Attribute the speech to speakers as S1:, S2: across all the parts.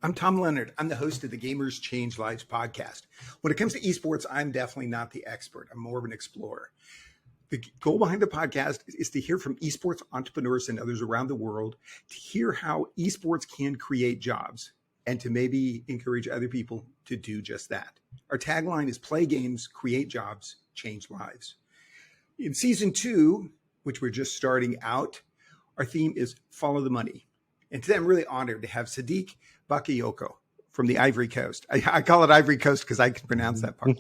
S1: I'm Tom Leonard. I'm the host of the Gamers Change Lives podcast. When it comes to esports, I'm definitely not the expert. I'm more of an explorer. The goal behind the podcast is to hear from esports entrepreneurs and others around the world, to hear how esports can create jobs, and to maybe encourage other people to do just that. Our tagline is play games, create jobs, change lives. In season 2, which we're just starting out, our theme is follow the money. And today I'm really honored to have Sidick Bakayoko from the Ivory Coast. I call it Ivory Coast because I can pronounce that part.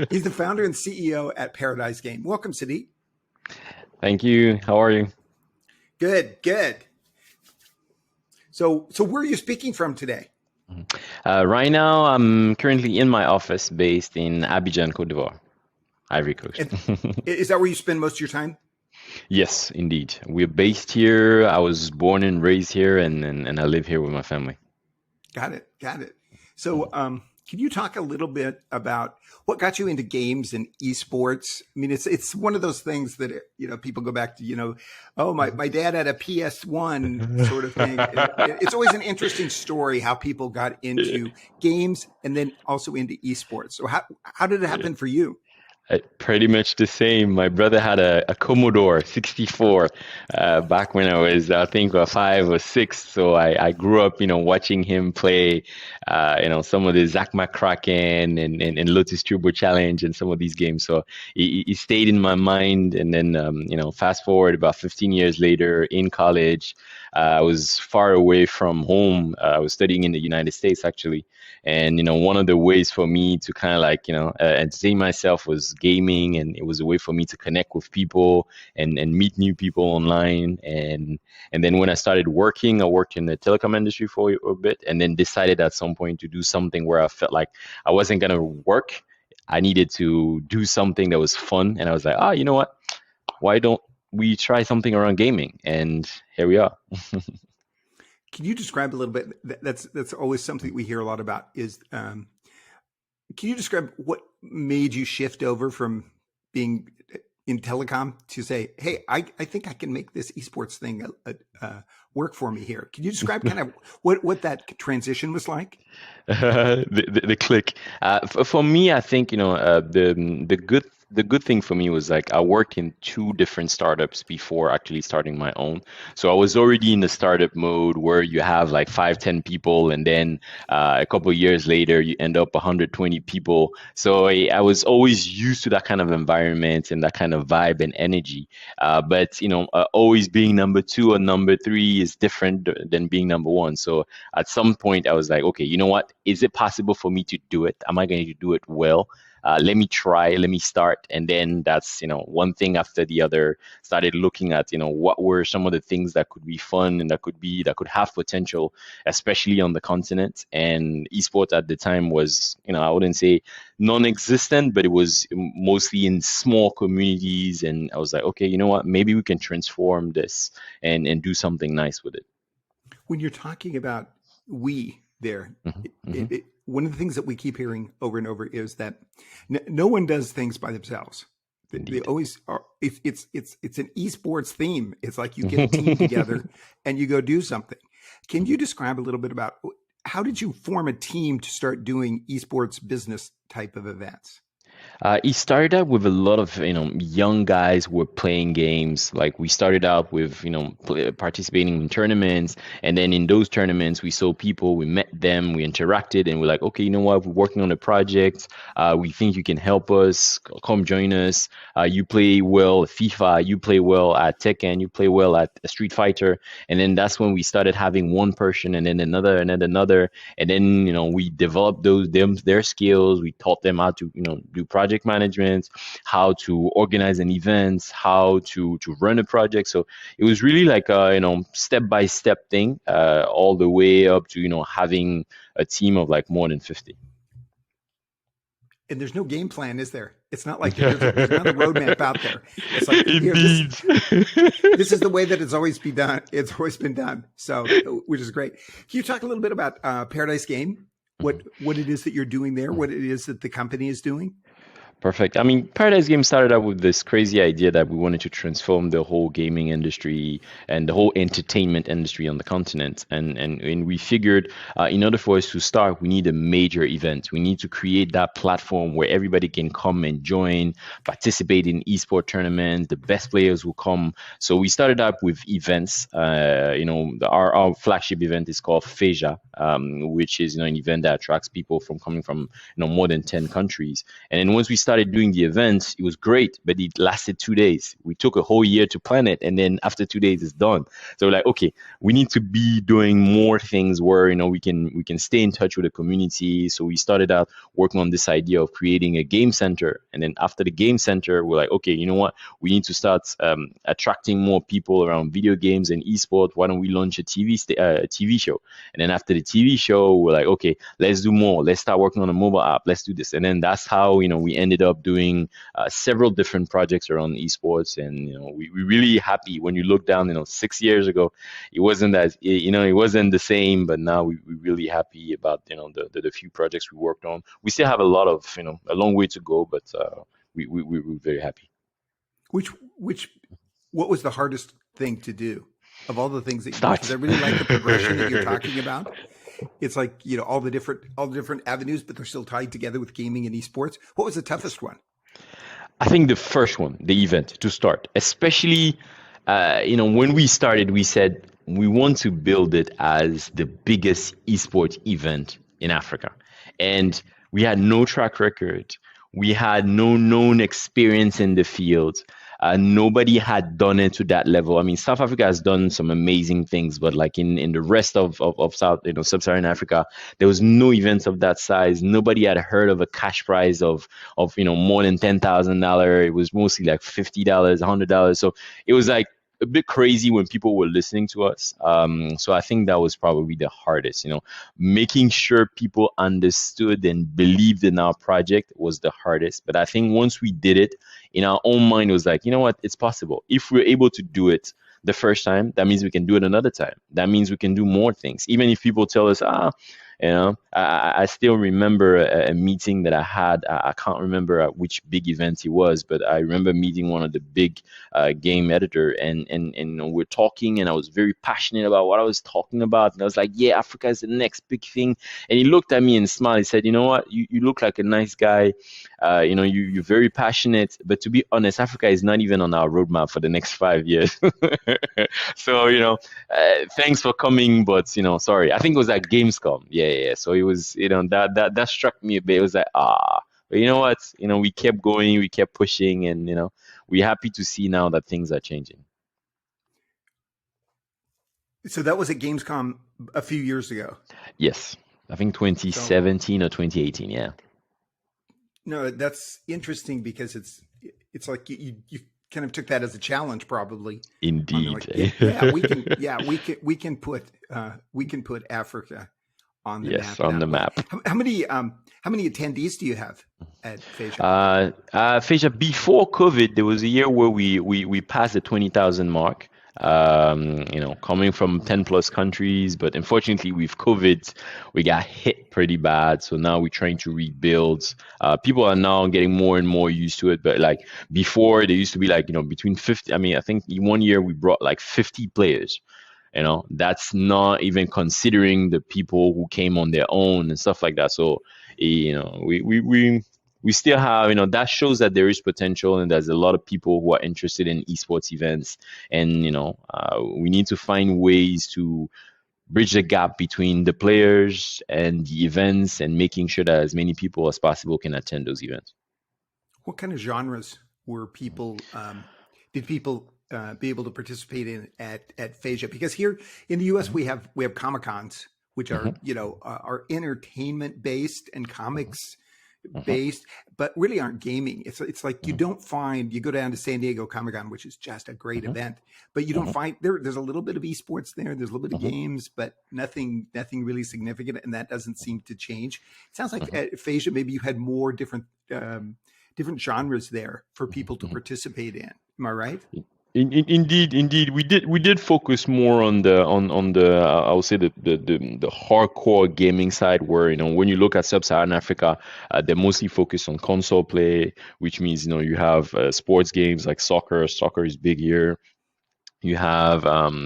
S1: He's the founder and CEO at Paradise Game. Welcome, Sidick.
S2: Thank you. How are you?
S1: Good. So where are you speaking from today?
S2: Right now, I'm currently in my office based in Abidjan, Côte d'Ivoire, Ivory Coast.
S1: Is that where you spend most of your time?
S2: Yes, indeed. We're based here. I was born and raised here, and I live here with my family.
S1: Got it. So can you talk a little bit about what got you into games and esports? I mean, it's one of those things that, people go back to, oh, my dad had a PS1 sort of thing. It's always an interesting story how people got into games and then also into esports. So how did it happen for you?
S2: Pretty much the same. My brother had a Commodore 64 back when I was, I think, 5 or 6. So I grew up, watching him play, some of the Zack McCracken and Lotus Turbo Challenge and some of these games. So it stayed in my mind. And then, fast forward about 15 years later in college, I was far away from home. I was studying in the United States, actually. And, one of the ways for me to kind of entertain myself was gaming. And it was a way for me to connect with people and meet new people online. And then when I started working, I worked in the telecom industry for a bit and then decided at some point to do something where I felt like I wasn't going to work. I needed to do something that was fun. And I was like, you know what? Why don't we try something around gaming? And here we are.
S1: Can you describe a little bit? That's always something we hear a lot about is, can you describe what made you shift over from being in telecom to say, hey, I think I can make this esports thing work for me here? Can you describe kind of what that transition was like?
S2: The click. For me, I think, the good thing for me was like I worked in 2 different startups before actually starting my own. So I was already in the startup mode where you have like 5-10 people, and then a couple of years later you end up 120 people. So I was always used to that kind of environment and that kind of vibe and energy. But always being number 2 or number 3 is different than being number 1. So at some point I was like, okay, you know what? Is it possible for me to do it? Am I going to do it well? Let me try, let me start. And then that's, one thing after the other, started looking at, what were some of the things that could be fun and that could have potential, especially on the continent. And esports at the time was, I wouldn't say non-existent, but it was mostly in small communities. And I was like, okay, you know what, maybe we can transform this and do something nice with it. When
S1: you're talking about we there, one of the things that we keep hearing over and over is that no one does things by themselves. They always are. It's an esports theme. It's like you get a team together and you go do something. Can you describe a little bit about how did you form a team to start doing esports business type of events?
S2: It started out with a lot of young guys who were playing games. Like we started out with participating in tournaments, and then in those tournaments we saw people, we met them, we interacted, and we're like, okay, you know what? We're working on a project. We think you can help us. Come join us. You play well at FIFA. You play well at Tekken. You play well at Street Fighter. And then that's when we started having one person, and then another, and then another, and then we developed their skills. We taught them how to do project management, how to organize an event, how to run a project. So it was really like a step-by-step thing, all the way up to having a team of like more than 50.
S1: And there's no game plan, is there? It's not like there's not a roadmap out there. It's like,
S2: indeed,
S1: this is the way that it's always been done. It's always been done. So, which is great. Can you talk a little bit about Paradise Game? What it is that you're doing there? What it is that the company is doing?
S2: Perfect. I mean, Paradise Games started out with this crazy idea that we wanted to transform the whole gaming industry and the whole entertainment industry on the continent. And we figured in order for us to start, we need a major event. We need to create that platform where everybody can come and join, participate in esport tournaments. The best players will come. So we started up with events. Our flagship event is called FEJA, which is an event that attracts people from coming from more than 10 countries. And then once we started doing the events, it was great, but it lasted 2 days. We took a whole year to plan it, and then after 2 days, it's done. So we're like, okay, we need to be doing more things where we can stay in touch with the community. So we started out working on this idea of creating a game center, and then after the game center, we're like, okay, you know what? We need to start attracting more people around video games and esports. Why don't we launch a TV show? And then after the TV show, we're like, okay, let's do more. Let's start working on a mobile app. Let's do this. And then that's how we ended up doing several different projects around esports. And we're really happy when you look down. 6 years ago, it wasn't it wasn't the same. But now we're really happy about the few projects we worked on. We still have a lot of a long way to go, but we're very happy.
S1: What was the hardest thing to do of all the things that you did?
S2: Start.
S1: Because I really like the progression that you're talking about. It's like, all the different avenues, but they're still tied together with gaming and esports. What was the toughest one?
S2: I think the first one, the event to start, especially, when we started, we said we want to build it as the biggest esports event in Africa. And we had no track record. We had no known experience in the field. Nobody had done it to that level. I mean, South Africa has done some amazing things, but like in the rest of South, Sub-Saharan Africa, there was no events of that size. Nobody had heard of a cash prize of more than $10,000. It was mostly like $50, $100. So it was like a bit crazy when people were listening to us. So I think that was probably the hardest, making sure people understood and believed in our project was the hardest. But I think once we did it, in our own mind, it was like, you know what, it's possible. If we're able to do it the first time, that means we can do it another time. That means we can do more things. Even if people tell us, I still remember a meeting that I had. I can't remember which big event it was, but I remember meeting one of the big game editor, and we're talking, and I was very passionate about what I was talking about, and I was like, yeah, Africa is the next big thing. And he looked at me and smiled. He said, you know what, you look like a nice guy. You're very passionate, but to be honest, Africa is not even on our roadmap for the next 5 years. So thanks for coming, but sorry. I think it was at Gamescom. Yeah. So it was, that struck me a bit. It was like, but you know what? We kept going, we kept pushing, and we're happy to see now that things are changing.
S1: So that was at Gamescom a few years ago.
S2: Yes, I think 2017 or 2018. Yeah.
S1: No, that's interesting because it's like you kind of took that as a challenge, probably.
S2: Indeed.
S1: We can put Africa on the map.
S2: Yes, on the map.
S1: How many attendees do you have at FEJA?
S2: FEJA, before COVID, there was a year where we passed the 20,000 mark. Coming from 10 plus countries, but unfortunately with COVID, we got hit pretty bad. So now we're trying to rebuild. People are now getting more and more used to it. But like before, there used to be like, between 50. I mean, I think 1 year we brought like 50 players. That's not even considering the people who came on their own and stuff like that. So, we still have, that shows that there is potential, and there's a lot of people who are interested in esports events. And, we need to find ways to bridge the gap between the players and the events, and making sure that as many people as possible can attend those events.
S1: What kind of genres were did people be able to participate in at FEJA? Because here in the US, we have Comic-Cons, which are, are entertainment based and comics based, but really aren't gaming. It's like you go down to San Diego Comic-Con, which is just a great event, but you don't find there's a little bit of esports there. There's a little bit of games, but nothing really significant. And that doesn't seem to change. It sounds like at FEJA, maybe you had more different genres there for people to participate in. Am I right?
S2: Indeed, we did focus more on the I would say the hardcore gaming side, where when you look at sub-Saharan Africa, they're mostly focused on console play, which means you have sports games like soccer. Soccer is big here. You have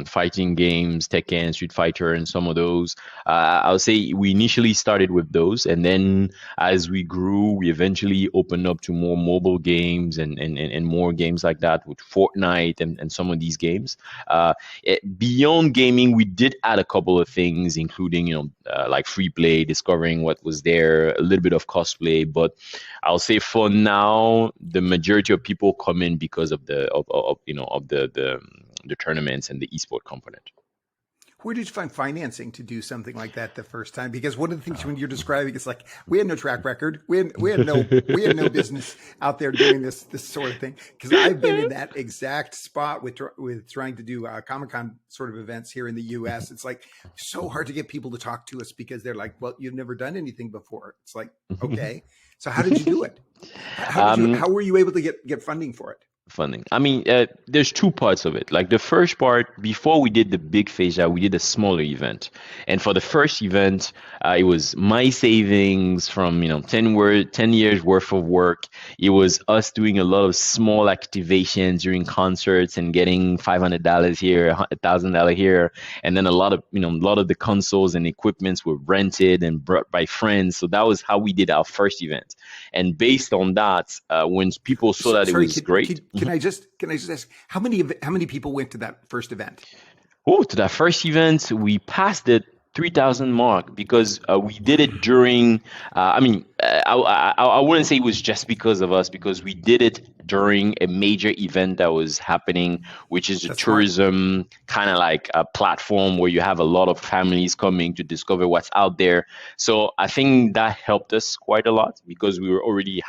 S2: fighting games, Tekken, Street Fighter, and some of those. I would say we initially started with those, and then as we grew, we eventually opened up to more mobile games and more games like that with Fortnite and some of these games. Beyond gaming, we did add a couple of things, including like free play, discovering what was there, a little bit of cosplay. But I'll say for now, the majority of people come in because of the tournaments and the esport component.
S1: Where did you find financing to do something like that the first time? Because one of the things when you're describing, it's like we had no track record, we had no business out there doing this sort of thing. Because I've been in that exact spot with trying to do Comic-Con sort of events here in the U.S. It's like so hard to get people to talk to us because they're like, "Well, you've never done anything before." It's like, okay, so how did you do it? How were you able to get funding for it?
S2: Funding. I mean, there's two parts of it. Like the first part, before we did the big FEJA, we did a smaller event. And for the first event, it was my savings from 10 years worth of work. It was us doing a lot of small activations during concerts and getting $500 here, $1,000 here, and then a lot of the consoles and equipments were rented and brought by friends. So that was how we did our first event. And based on that, when people saw that it was great.
S1: Can I just ask how many people went to that first event?
S2: Oh, to that first event, we passed the 3,000 mark because we did it during. I wouldn't say it was just because of us, because we did it during a major event that was happening, which is a tourism kind of like a platform where you have a lot of families coming to discover what's out there. So I think that helped us quite a lot because we already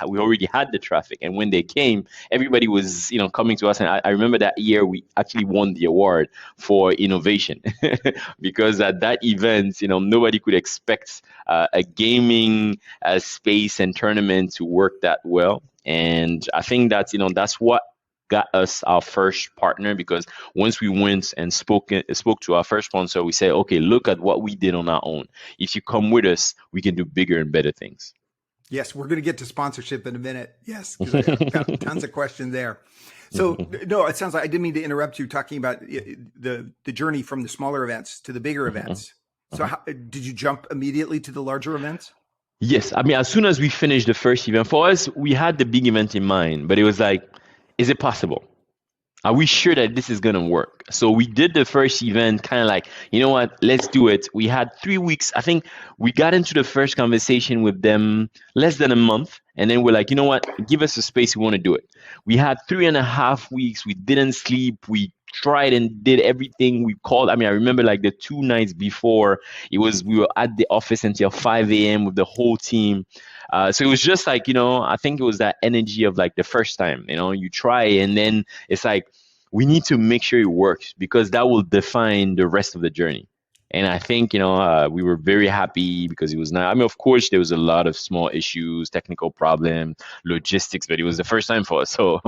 S2: had the traffic, and when they came, everybody was coming to us. And I remember that year we actually won the award for innovation because at that event, nobody could expect a gaming space and tournament to work that well. And I think that's what got us our first partner, because once we went and spoke to our first sponsor, we said, okay, look at what we did on our own. If you come with us, we can do bigger and better things.
S1: Yes, we're going to get to sponsorship in a minute. Yes, because I've got tons of questions there. So no, it sounds like I didn't mean to interrupt you talking about the journey from the smaller events to the bigger events. So did you jump immediately to the larger events?
S2: Yes. I mean, as soon as we finished the first event, for us, we had the big event in mind, but it was like, is it possible? Are we sure that this is going to work? So we did the first event kind of like, you know what, let's do it. We had 3 weeks. I think we got into the first conversation with them less than a month. And then we're like, you know what, give us a space. We want to do it. We had 3.5 weeks. We didn't sleep. We tried and did everything. We called. I mean, I remember like the 2 nights before, we were at the office until 5 a.m. with the whole team. So it was just like, I think it was that energy of like the first time, you try and then it's like, we need to make sure it works because that will define the rest of the journey. And I think, we were very happy because it was not, I mean, of course, there was a lot of small issues, technical problems, logistics, but it was the first time for us. So,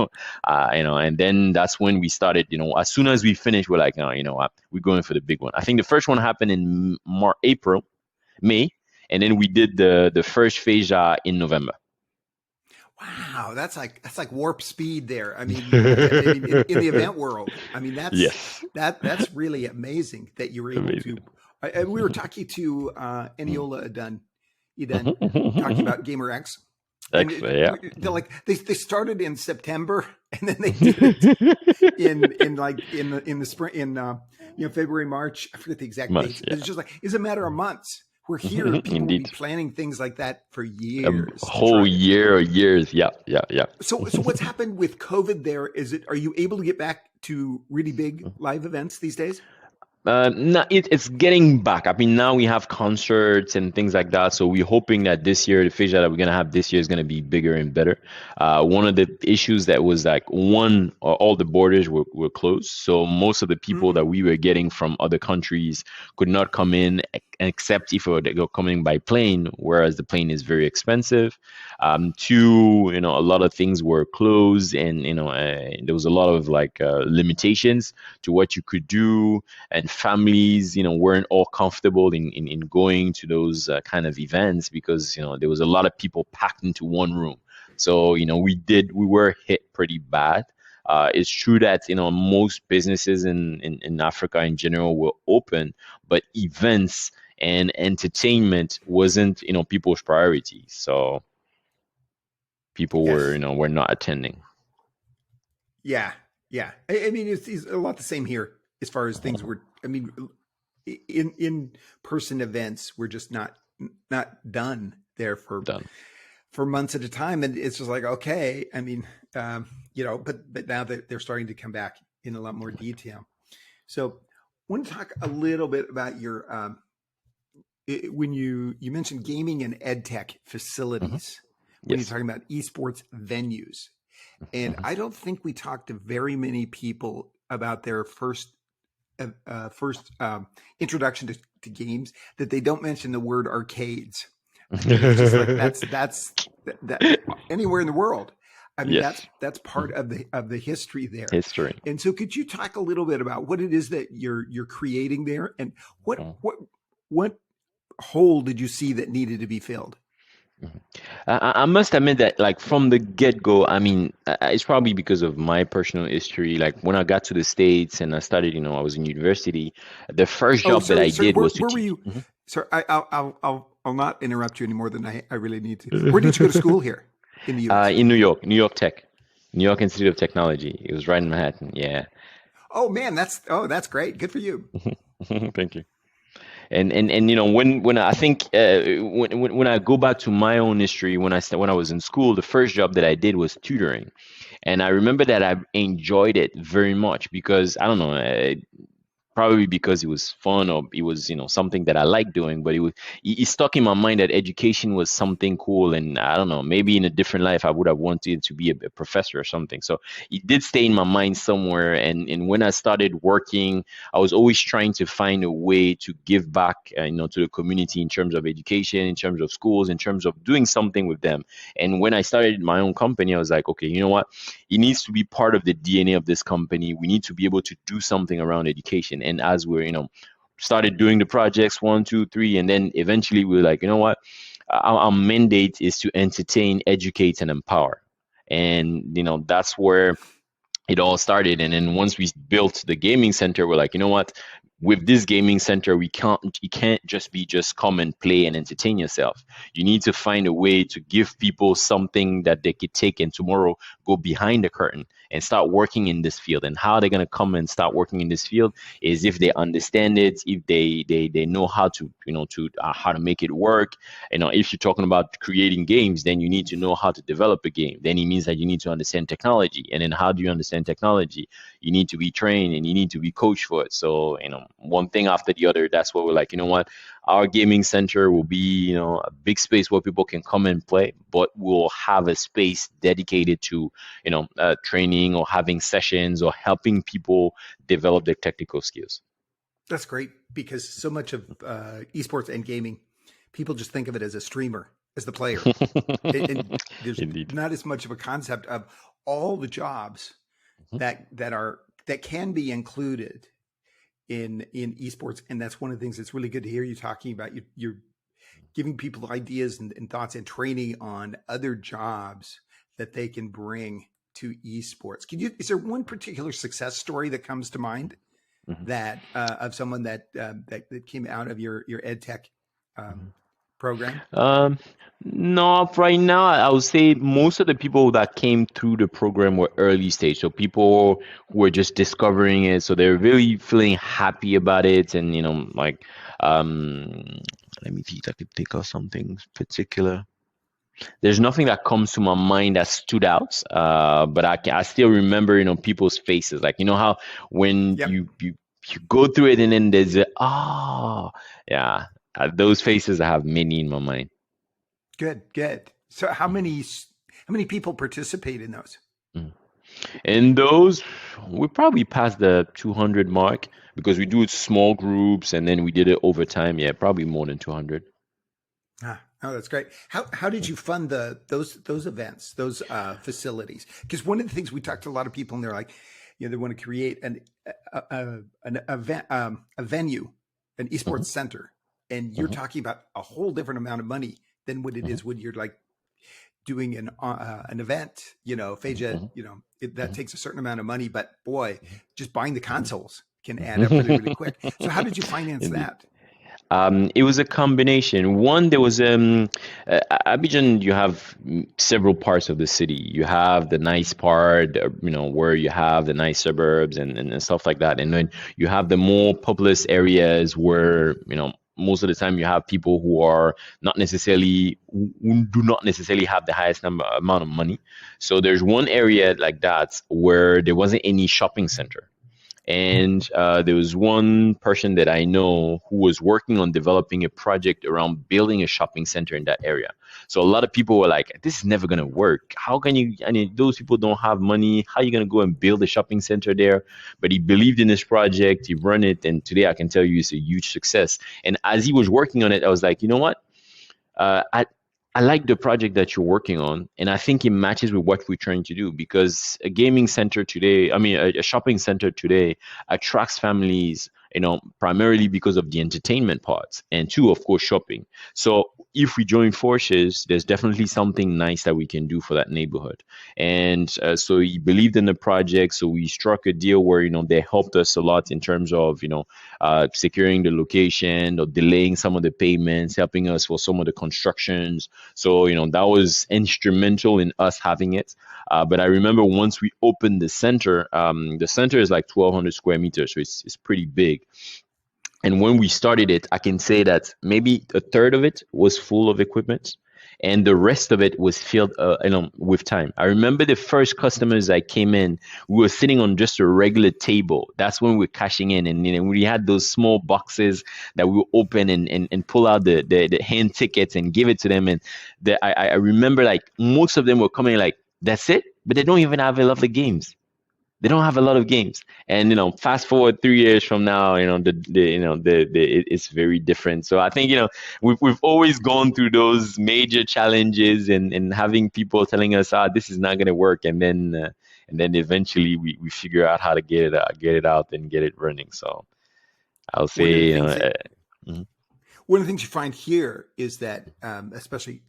S2: and then that's when we started, as soon as we finished, we're like, no, you know what, we're going for the big one. I think the first one happened in May, and then we did the first FEJA in November.
S1: Wow, that's like warp speed there. I mean, in the event world, I mean that's really amazing that you were able to. We were talking to Eniola Edun talking about GamerX. They're like they started in September and then they did it in the spring in February, March. I forget the exact dates. Yeah. It's just like it's a matter of months. We're here. People will be planning things like that for years.
S2: A whole year or years. Yeah.
S1: So what's happened with COVID there? Are you able to get back to really big live events these days?
S2: No, it's getting back. I mean, now we have concerts and things like that. So we're hoping that this year, the FEJA that we're going to have this year is going to be bigger and better. One of the issues that was like all the borders were closed. So most of the people that we were getting from other countries could not come in except if you're coming by plane, whereas the plane is very expensive. Two, a lot of things were closed, and there was a lot of like limitations to what you could do, and families, weren't all comfortable in going to those kind of events because there was a lot of people packed into one room. So we were hit pretty bad. It's true that most businesses in Africa in general were open, but events and entertainment wasn't people's priority. So people
S1: Yes.
S2: were not attending.
S1: Yeah. Yeah. I mean, it's a lot the same here as far as things were. I mean, in person events were just not done there
S2: Done.
S1: for months at a time, and it's just like, okay. I mean, but now that they're starting to come back in a lot more detail. So, I want to talk a little bit about your when you mentioned gaming and ed tech
S2: Hmm.
S1: facilities when you're
S2: Yes.
S1: talking about esports venues. And
S2: Hmm.
S1: I don't think we talked to very many people about their first introduction to games that they don't mention the word arcades. I mean, it's just like that anywhere in the world. I mean,
S2: Yes.
S1: that's part of the history there.
S2: History.
S1: And so, could you talk a little bit about what it is that you're creating there, and what hole did you see that needed to be filled?
S2: Mhm. I must admit that, like from the get-go, I mean, it's probably because of my personal history. Like when I got to the States and I started, I was in university. The first
S1: Oh,
S2: job that I
S1: sorry.
S2: did was to
S1: Where were
S2: teach.
S1: you? Sorry, I'll not interrupt you any more than I really need to. Where did you go to school here in the U.S.?
S2: In New York, New York Tech, New York Institute of Technology. It was right in Manhattan. Yeah.
S1: Oh man, that's great. Good for you.
S2: Thank you. And when I think when I go back to my own history, when I was in school, the first job that I did was tutoring, and I remember that I enjoyed it very much because I don't know. Probably because it was fun or it was something that I liked doing, but it stuck in my mind that education was something cool. And I don't know, maybe in a different life I would have wanted to be a professor or something. So it did stay in my mind somewhere. And when I started working, I was always trying to find a way to give back to the community in terms of education, in terms of schools, in terms of doing something with them. And when I started my own company, I was like, okay, you know what, it needs to be part of the DNA of this company. We need to be able to do something around education. And as we're, started doing the projects one, two, three, and then eventually we were like, you know what, our mandate is to entertain, educate, and empower. And that's where it all started. And then once we built the gaming center, we're like, you know what? With this gaming center, you can't just be just come and play and entertain yourself. You need to find a way to give people something that they could take and tomorrow go behind the curtain and start working in this field. And how they're gonna come and start working in this field is if they understand it, if they know how to how to make it work. If you're talking about creating games, then you need to know how to develop a game. Then it means that you need to understand technology. And then how do you understand technology? You need to be trained and you need to be coached for it. So, one thing after the other, that's what we're like, you know what? Our gaming center will be, a big space where people can come and play, but we'll have a space dedicated to, training or having sessions or helping people develop their technical skills.
S1: That's great because so much of esports and gaming, people just think of it as a streamer, as the player, and there's
S2: Indeed.
S1: not as much of a concept of all the jobs that can be included in esports. And that's one of the things that's really good to hear you talking about. You're giving people ideas and thoughts and training on other jobs that they can bring to esports. Is there one particular success story that comes to mind
S2: Mhm.
S1: that of someone that came out of your ed tech program?
S2: Um, no, right now I would say most of the people that came through the program were early stage, so people who were just discovering it, so they're really feeling happy about it, and like, um, let me see if I could think of something particular. There's nothing that comes to my mind that stood out, but I still remember, people's faces, like how when
S1: Yep.
S2: you go through it and then there's yeah, those faces I have many in my mind.
S1: Good. So how many people participate in those?
S2: And those, we probably passed the 200 mark because we do it small groups and then we did it over time. Yeah, probably more than 200.
S1: Ah, oh, that's great. How did you fund those events, those facilities? Because one of the things we talked to a lot of people, and they're like, they want to create an event, a venue, an
S2: Hmm.
S1: esports center, and you're
S2: Hmm.
S1: talking about a whole different amount of money than what it
S2: Hmm.
S1: is when you're like doing an event. FEJA,
S2: Hmm.
S1: that takes a certain amount of money, but boy, just buying the
S2: Hmm.
S1: consoles can add up really, really
S2: Hmm.
S1: quick. So how did you finance
S2: Indeed.
S1: that?
S2: It was a combination. One, there was Abidjan. You have several parts of the city. You have the nice part, where you have the nice suburbs and stuff like that, and then you have the more populous areas where most of the time you have people who are not necessarily who do not necessarily have the highest amount of money. So there's one area like that where there wasn't any shopping center. And there was one person that I know who was working on developing a project around building a shopping center in that area. So a lot of people were like, "This is never gonna work. How can you? I mean, those people don't have money. How are you gonna go and build a shopping center there?" But he believed in this project. He run it, and today I can tell you it's a huge success. And as he was working on it, I was like, you know what? I like the project that you're working on, and I think it matches with what we're trying to do because a gaming center today, I mean, a shopping center today attracts families, primarily because of the entertainment parts, and two, of course, shopping. So if we join forces, there's definitely something nice that we can do for that neighborhood. And so he believed in the project, so we struck a deal where they helped us a lot in terms of securing the location or delaying some of the payments, helping us for some of the constructions. So, that was instrumental in us having it. But I remember once we opened the center is like 1,200 square meters, so it's pretty big. And when we started it, I can say that maybe a third of it was full of equipment, and the rest of it was filled, with time. I remember the first customers that came in, we were sitting on just a regular table. That's when we were cashing in, and we had those small boxes that we would open and pull out the hand tickets and give it to them. And I remember like most of them were coming like, "That's it," but they don't even have a lot of games. They don't have a lot of games. And fast forward 3 years from now, it's very different. So I think we've always gone through those major challenges and having people telling us, this is not going to work, and then eventually we figure out how to get it out and get it running. So I'll
S1: One of the
S2: say,
S1: things that
S2: mhm.
S1: one of the things you find here is that, especially,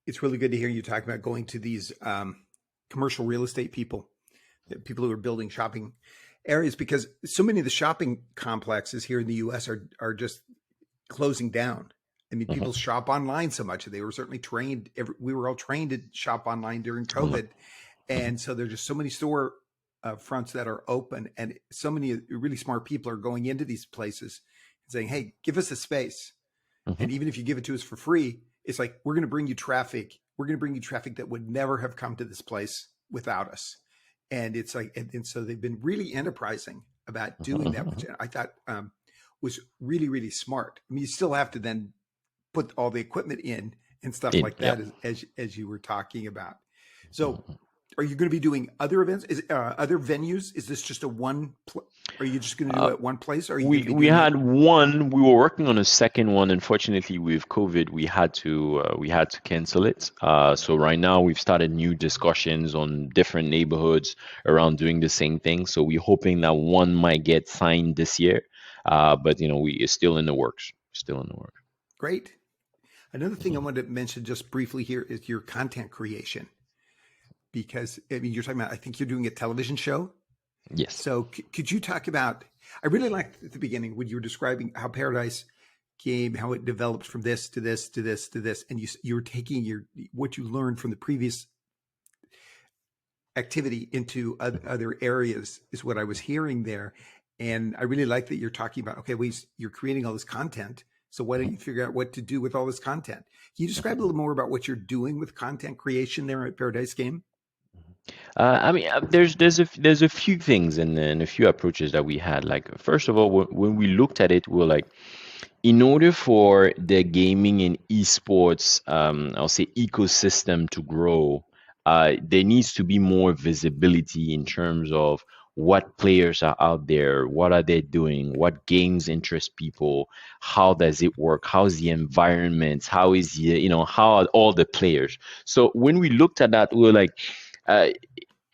S1: it's really good to hear you talk about going to these commercial real estate people who are building shopping areas, because so many of the shopping complexes here in the U.S. are just closing down. I mean,
S2: Mhm.
S1: people shop online so much. They were certainly trained. We were all trained to shop online during COVID,
S2: Mhm.
S1: and so there's just so many store fronts that are open, and so many really smart people are going into these places and saying, "Hey, give us a space,
S2: Mhm.
S1: and even if you give it to us for free, it's like we're going to bring you traffic. We're going to bring you traffic that would never have come to this place without us." And it's like, and so they've been really enterprising about
S2: Mhm.
S1: doing
S2: Mhm.
S1: that, which
S2: Mhm.
S1: I thought was really, really smart. I mean, you still have to then put all the equipment in and stuff like
S2: Yeah.
S1: that, as you were talking about. So, are you going to be doing other events? Is other venues? Is this just a one? Are you just going to do
S2: Uh,
S1: it at one place? Or are you going
S2: We
S1: to be
S2: we
S1: doing it?
S2: had one. We were working on a second one. Unfortunately, with COVID, we had to cancel it. So right now we've started new discussions on different neighborhoods around doing the same thing. So we're hoping that one might get signed this year. But we it's still in the works. Still in the works.
S1: Great. Another thing I
S2: Mhm.
S1: wanted to mention just briefly here is your content creation, because I mean, you're talking about. I think you're doing a television show.
S2: Yes.
S1: So could you talk about? I really liked at the beginning when you were describing how Paradise game, how it developed from this to this to this to this, and you're taking what you learned from the previous activity into other areas, is what I was hearing there. And I really like that you're talking about, okay, you're creating all this content, so why don't
S2: Mhm.
S1: you figure out what to do with all this content? Can you describe a
S2: Mhm.
S1: little more about what you're doing with content creation there at Paradise Game?
S2: I mean, there's a few things and a few approaches that we had. Like first of all, when we looked at it, we were like, in order for the gaming and esports, I'll say ecosystem to grow, there needs to be more visibility in terms of what players are out there, what are they doing, what games interest people, how does it work, how's the environment, how is the, how are all the players. So when we looked at that, we were like, uh,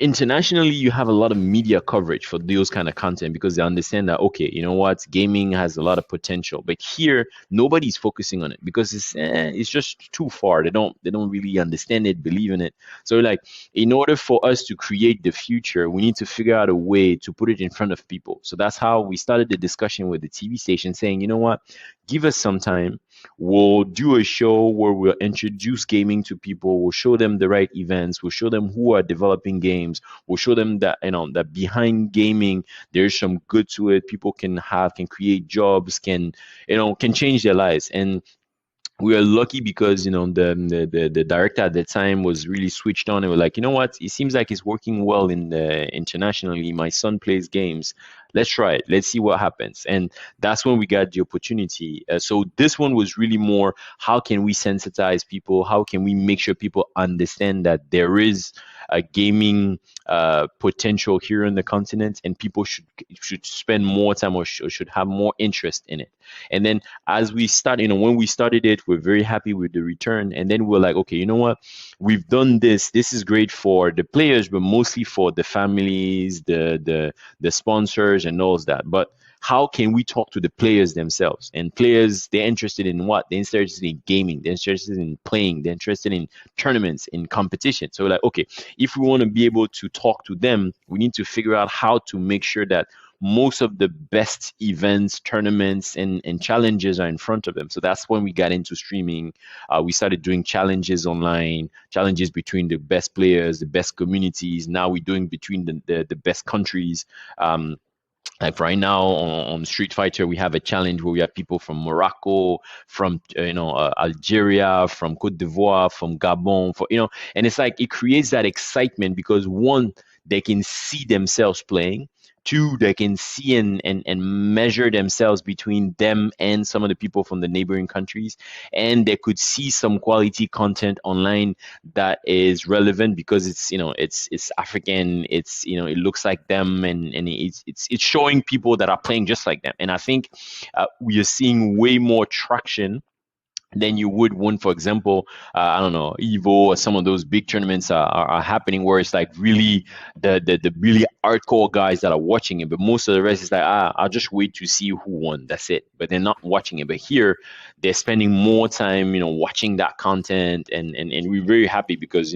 S2: internationally you have a lot of media coverage for those kind of content because they understand that, okay, you know what, gaming has a lot of potential, but here nobody's focusing on it because it's just too far. They don't really understand it, believe in it. So like, in order for us to create the future, we need to figure out a way to put it in front of people. So that's how we started the discussion with the TV station, saying, you know what, give us some time. We'll do a show where we'll introduce gaming to people. We'll show them the right events. We'll show them who are developing games. We'll show them that, that behind gaming there's some good to it. People can create jobs, can change their lives. And we are lucky because the director at the time was really switched on and we're like, you know what, it seems like it's working well internationally. My son plays games, let's try it, let's see what happens. And that's when we got the opportunity. So this one was really more, how can we sensitize people, how can we make sure people understand that there is a gaming potential here in the continent, and people should spend more time or should have more interest in it. And then as we start, when we started it, we're very happy with the return. And then we're like, okay, you know what? We've done this. This is great for the players, but mostly for the families, the sponsors, and all of that. But how can we talk to the players themselves? And players, they're interested in what? They're interested in gaming. They're interested in playing. They're interested in tournaments, in competition. So we're like, okay, if we want to be able to talk to them, we need to figure out how to make sure that most of the best events, tournaments, and challenges are in front of them. So that's when we got into streaming. We started doing challenges online, challenges between the best players, the best communities. Now we're doing between the best countries. Like right now on Street Fighter, we have a challenge where we have people from Morocco, from Algeria, from Côte d'Ivoire, from Gabon, and it's like it creates that excitement because one, they can see themselves playing. Two, they can see and measure themselves between them and some of the people from the neighboring countries. And they could see some quality content online that is relevant because it's African, it looks like them, and it's showing people that are playing just like them. And I think we are seeing way more traction than you would when, for example, I don't know, Evo or some of those big tournaments are happening where it's like really the really hardcore guys that are watching it. But most of the rest is like, I'll just wait to see who won. That's it. But they're not watching it. But here, they're spending more time, watching that content. And we're very happy because,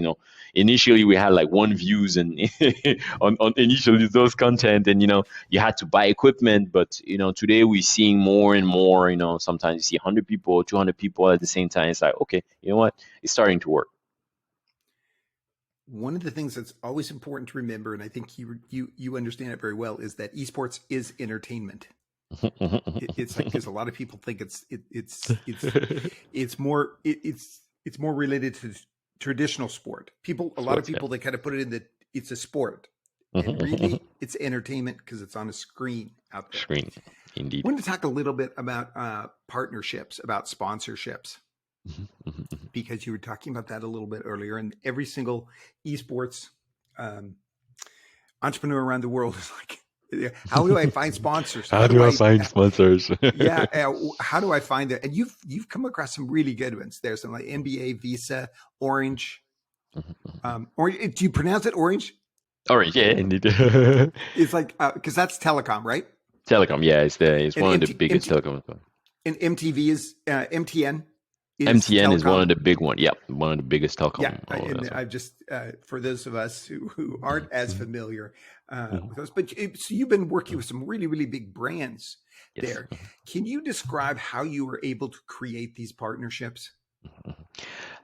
S2: initially we had like 1 views and on initially those content, and you had to buy equipment. But today we're seeing more and more. Sometimes you see 100 people, 200 people at the same time. It's like, okay, you know what, it's starting to work.
S1: One of the things that's always important to remember, and I think you understand it very well, is that esports is entertainment. It's like, because a lot of people think it's more related to traditional sport. A lot of people, they kind of put it in that it's a sport, and really it's entertainment because it's on a screen out there.
S2: Screen, indeed.
S1: I want to talk a little bit about partnerships, about sponsorships, because you were talking about that a little bit earlier. And every single esports entrepreneur around the world is like, how do I find sponsors?
S2: How do I find sponsors?
S1: Yeah, how do I find that? And you've come across some really good ones. There's some like NBA, Visa, Orange. Or do you pronounce it Orange?
S2: Orange, yeah, indeed.
S1: It's like because that's telecom, right?
S2: Telecom, yeah, it's one of the biggest telecom.
S1: And MTV is MTN.
S2: MTN
S1: telecom.
S2: Is one of the big ones. Yep, one of the biggest telecom.
S1: Yeah, and I just for those of us who aren't as familiar with those, but so you've been working with some really, really big brands there. Can you describe how you were able to create these partnerships?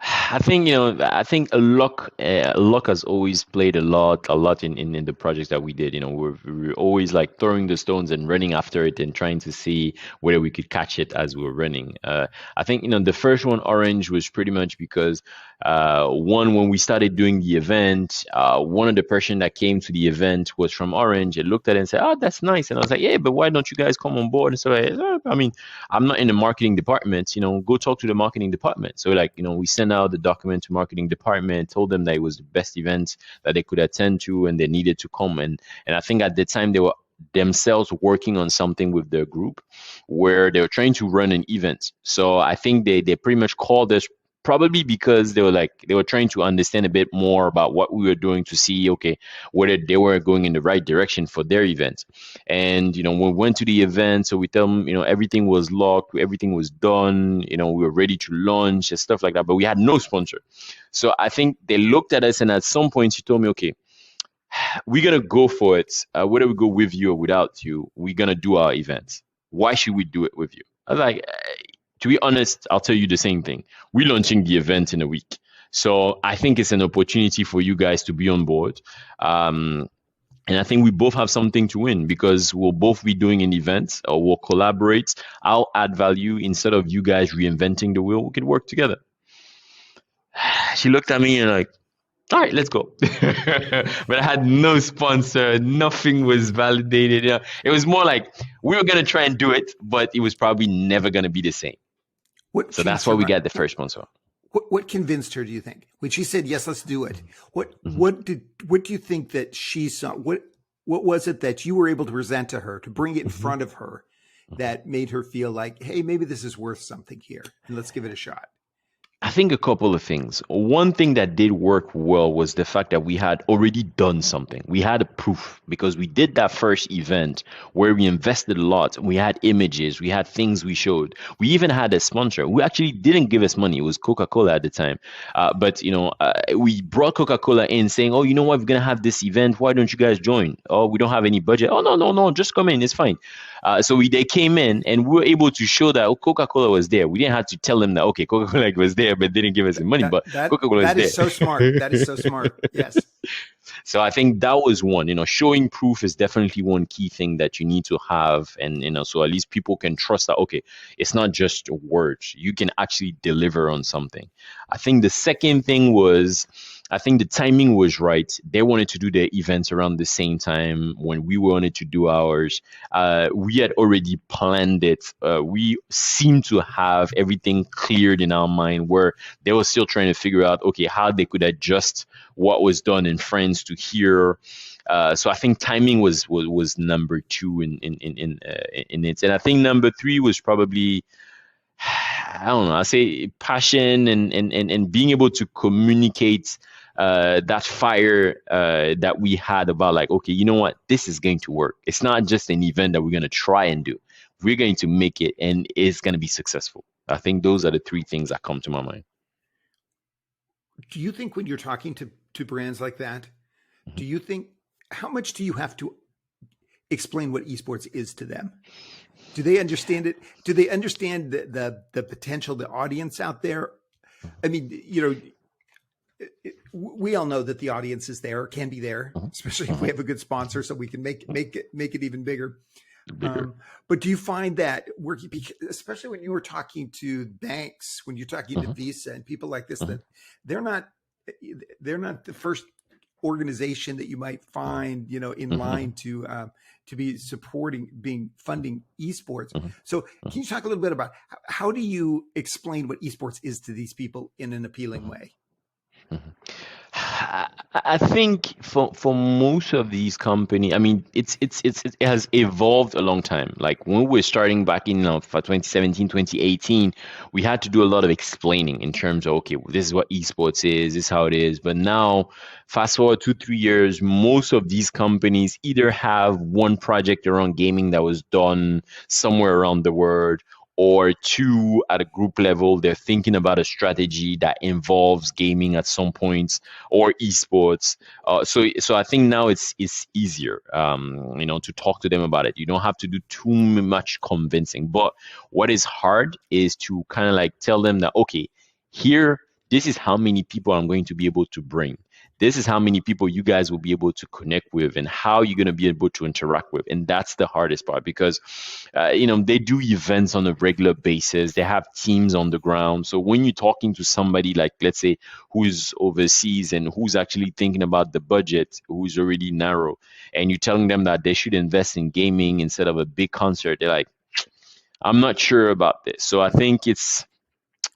S2: I think luck has always played a lot in the projects that we did. We're always like throwing the stones and running after it and trying to see whether we could catch it as we were running. I think the first one, Orange, was pretty much because when we started doing the event, one of the person that came to the event was from Orange. It looked at it and said, "Oh, that's nice." And I was like, "Yeah, but why don't you guys come on board?" And so I'm not in the marketing department. Go talk to the marketing department. So we send out the document to marketing department, told them that it was the best event that they could attend to, and they needed to come. And I think at the time they were themselves working on something with their group where they were trying to run an event. So I think they pretty much called us probably because they were trying to understand a bit more about what we were doing to see, okay, whether they were going in the right direction for their event. And when we went to the event, so we tell them, everything was locked, everything was done, we were ready to launch and stuff like that, but we had no sponsor. So I think they looked at us, and at some point she told me, okay, we're gonna go for it. Whether we go with you or without you, we're gonna do our event. Why should we do it with you? I was like, to be honest, I'll tell you the same thing. We're launching the event in a week. So I think it's an opportunity for you guys to be on board. And I think we both have something to win because we'll both be doing an event, or we'll collaborate. I'll add value. Instead of you guys reinventing the wheel, we could work together. She looked at me and like, all right, let's go. But I had no sponsor. Nothing was validated. It was more like we were going to try and do it, but it was probably never going to be the same. So that's why we got the first sponsor.
S1: What convinced her, do you think? When she said, yes, let's do it. What do you think that she saw? What was it that you were able to present to her, to bring it in front of her, that made her feel like, hey, maybe this is worth something here, and let's give it a shot?
S2: I think a couple of things. One thing that did work well was the fact that we had already done something. We had a proof because we did that first event where we invested a lot. We had images, we had things we showed. We even had a sponsor who actually didn't give us money. It was Coca-Cola at the time. But we brought Coca-Cola in saying, oh, you know what, we're going to have this event. Why don't you guys join? Oh, we don't have any budget. Oh, no, just come in. It's fine. So they came in and we were able to show that Coca-Cola was there. We didn't have to tell them that, okay, Coca-Cola was there, but didn't give us the money. But Coca-Cola is there.
S1: That is so smart. That is so smart. Yes.
S2: So I think that was one. Showing proof is definitely one key thing that you need to have, and so at least people can trust that, okay, it's not just words. You can actually deliver on something. I think the second thing was, I think the timing was right. They wanted to do their events around the same time when we wanted to do ours. We had already planned it. We seemed to have everything cleared in our mind, where they were still trying to figure out, okay, how they could adjust what was done in France to here. So I think timing was number two in it. And I think number three was probably, I don't know, I say passion and being able to communicate that fire that we had about, like, okay, you know what, this is going to work. It's not just an event that we're going to try and do. We're going to make it, and it's going to be successful. I think those are the three things that come to my mind.
S1: Do you think when you're talking to brands like that, do you think, how much do you have to explain what esports is to them? Do they understand it? Do they understand the potential, the audience out there? I mean, we all know that the audience is there, can be there, especially if we have a good sponsor, so we can make it even bigger. But do you find that working, especially when you were talking to banks, when you're talking to Visa and people like this, that they're not the first organization that you might find, in line to be funding esports. So can you talk a little bit about how do you explain what esports is to these people in an appealing way?
S2: I think for most of these companies, I mean, it has evolved a long time. Like when we were starting back in 2017, 2018, we had to do a lot of explaining in terms of, okay, well, this is what esports is, this is how it is. But now, fast forward 2-3 years, most of these companies either have one project around gaming that was done somewhere around the world, or two, at a group level, they're thinking about a strategy that involves gaming at some points, or esports. So I think now it's easier, to talk to them about it. You don't have to do too much convincing. But what is hard is to kind of like tell them that, okay, here, this is how many people I'm going to be able to bring. This is how many people you guys will be able to connect with, and how you're going to be able to interact with. And that's the hardest part, because, they do events on a regular basis. They have teams on the ground. So when you're talking to somebody, like, let's say, who's overseas and who's actually thinking about the budget, who's already narrow, and you're telling them that they should invest in gaming instead of a big concert, they're like, I'm not sure about this. So I think it's,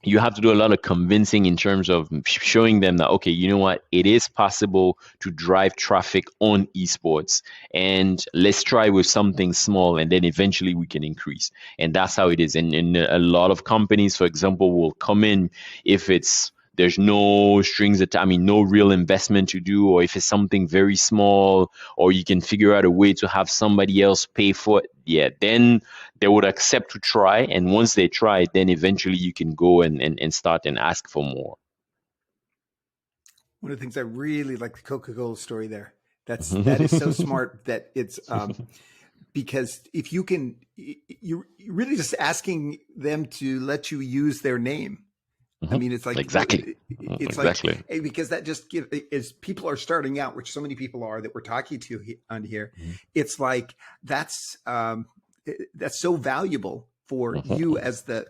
S2: you have to do a lot of convincing in terms of showing them that, okay, you know what, it is possible to drive traffic on esports, and let's try with something small, and then eventually we can increase. And that's how it is. And a lot of companies, for example, will come in if there's no strings attached, I mean, no real investment to do, or if it's something very small, or you can figure out a way to have somebody else pay for it, yeah, then they would accept to try. And once they try, then eventually you can go and start and ask for more.
S1: One of the things I really like the Coca-Cola story there. That is so smart that it's because if you can, you're really just asking them to let you use their name. I mean, it's like
S2: Exactly.
S1: It's
S2: Exactly.
S1: like because that just gives, as people are starting out, which so many people are that we're talking to on here, it's like that's so valuable for you as the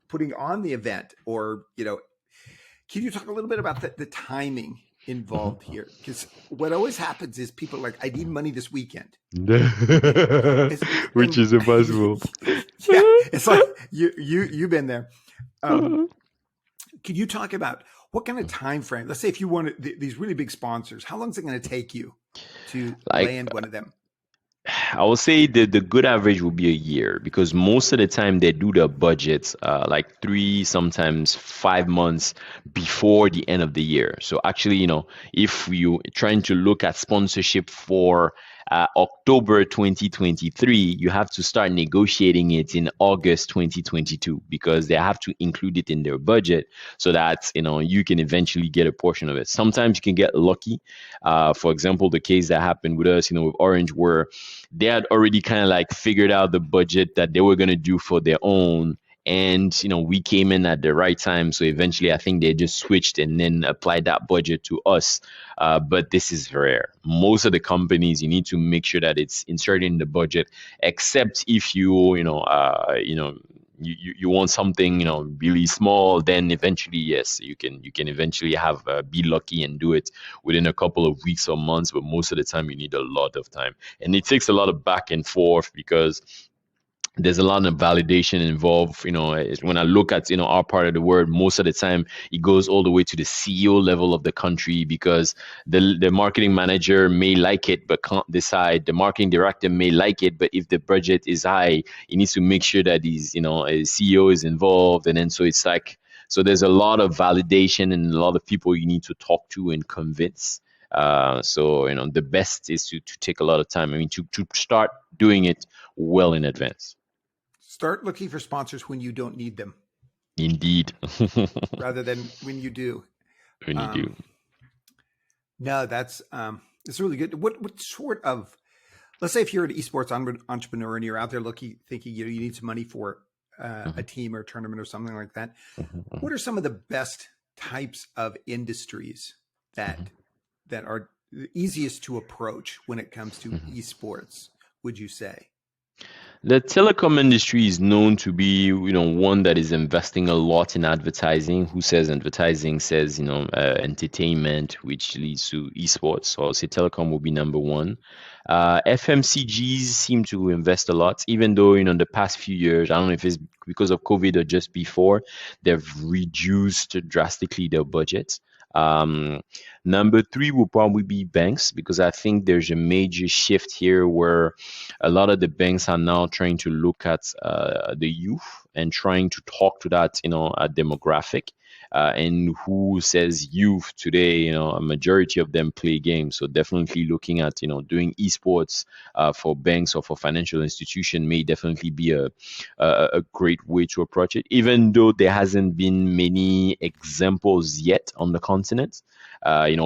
S1: putting on the event, or can you talk a little bit about the timing involved here? Because what always happens is people are like, I need money this weekend.
S2: Which is impossible.
S1: Yeah, it's like you've been there. Can you talk about what kind of time frame? Let's say if you wanted these really big sponsors, how long is it going to take you to land one of them?
S2: I would say the good average will be a year, because most of the time they do the budgets like 3, sometimes 5 months before the end of the year. So actually, if you trying to look at sponsorship for October 2023, you have to start negotiating it in August 2022, because they have to include it in their budget so that you can eventually get a portion of it. Sometimes you can get lucky. For example, the case that happened with us, with Orange, where they had already kind of like figured out the budget that they were going to do for their own. And, we came in at the right time. So eventually, I think they just switched and then applied that budget to us. But this is rare. Most of the companies, you need to make sure that it's inserted in the budget, except if you want something, really small, then eventually, yes, you can eventually have be lucky and do it within a couple of weeks or months. But most of the time, you need a lot of time. And it takes a lot of back and forth, because there's a lot of validation involved. When I look at our part of the world, most of the time it goes all the way to the CEO level of the country, because the marketing manager may like it but can't decide. The marketing director may like it, but if the budget is high, he needs to make sure that his CEO is involved. And then so there's a lot of validation and a lot of people you need to talk to and convince. So the best is to take a lot of time. I mean, to start doing it well in advance.
S1: Start looking for sponsors when you don't need them.
S2: Indeed.
S1: Rather than when you do.
S2: When you do.
S1: No, that's it's really good. What sort of, let's say if you're an esports entrepreneur and you're out there thinking you need some money for a team or a tournament or something like that. What are some of the best types of industries that are the easiest to approach when it comes to esports, would you say?
S2: The telecom industry is known to be, one that is investing a lot in advertising. Who says advertising says, entertainment, which leads to esports. So I'll say telecom will be number one. FMCGs seem to invest a lot, even though, the past few years, I don't know if it's because of COVID or just before, they've reduced drastically their budgets. Number 3 will probably be banks, because I think there's a major shift here where a lot of the banks are now trying to look at the youth and trying to talk to that demographic. And who says youth today, a majority of them play games. So definitely looking at, doing esports for banks or for financial institution may definitely be a great way to approach it, even though there hasn't been many examples yet on the continent.